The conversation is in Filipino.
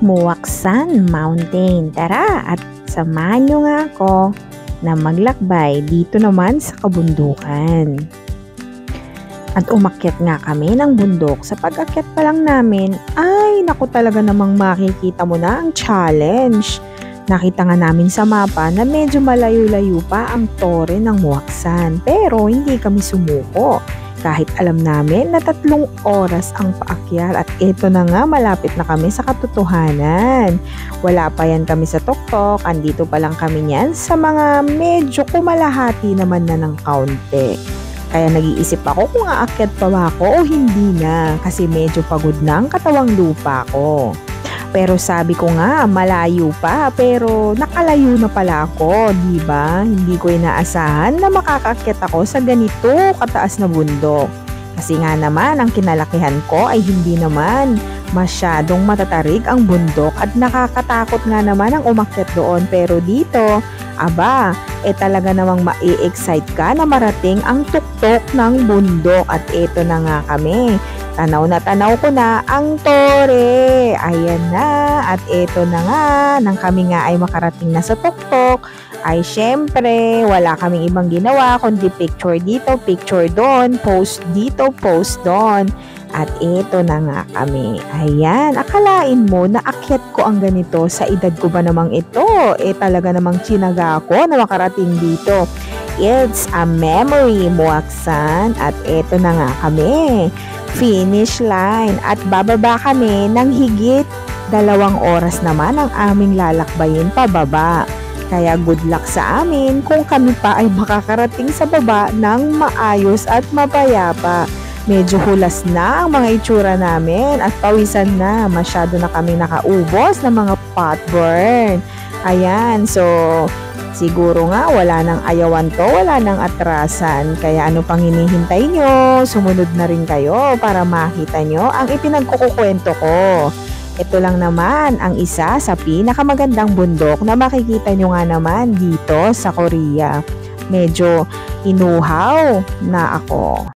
Muwaksan Mountain. Tara at samahan nyo nga ako na maglakbay dito naman sa kabundukan. At umakyat nga kami ng bundok. Sa pag-akyat pa lang namin, ay naku talaga namang makikita mo na ang challenge. Nakita nga namin sa mapa na medyo malayo-layo pa ang tore ng Muwaksan. Pero hindi kami sumuko. Kahit alam namin na 3 oras ang paakyat at ito na nga malapit na kami sa katotohanan. Wala pa yan kami sa tuktok, andito pa lang kami niyan sa mga medyo kumalahati naman na ng kaunti. Kaya nag-iisip ako kung aakyat pa ba ako o hindi na kasi medyo pagod na ang katawang lupa ko. Pero sabi ko nga, malayo pa pero nakalayo na pala ako, di ba? Hindi ko inaasahan na makakaakyat ako sa ganito kataas na bundok. Kasi nga naman, ang kinalakihan ko ay hindi naman masyadong matatarig ang bundok at nakakatakot nga naman ang umakyat doon. Pero dito, aba, talaga namang ma-excite ka na marating ang tuktok ng bundok at eto na nga kami. Tanaw ko na ang tore. Ayan na. At eto na nga, nang kami nga ay makarating na sa tuktok, ay syempre, wala kaming ibang ginawa kundi picture dito, picture doon, post dito, post doon. At eto na nga kami. Ayan, akalain mo na akyat ko ang ganito sa edad ko ba namang ito? Talaga namang tsinaga ko na makarating dito. It's a memory, Muwaksan. At eto na nga kami. Finish line at bababa kami ng higit 2 oras naman ang aming lalakbayin pababa. Kaya good luck sa amin kung kami pa ay makakarating sa baba ng maayos at mapayapa. Medyo hulas na ang mga itsura namin at pawisan na. Masyado na kami nakaubos ng mga pot burn. Ayan, so siguro nga wala nang ayawan to, wala nang atrasan. Kaya ano pang hinihintay nyo? Sumunod na rin kayo para makita nyo ang ipinagkukukwento ko. Ito lang naman ang isa sa pinakamagandang bundok na makikita nyo nga naman dito sa Korea. Medyo inuhaw na ako.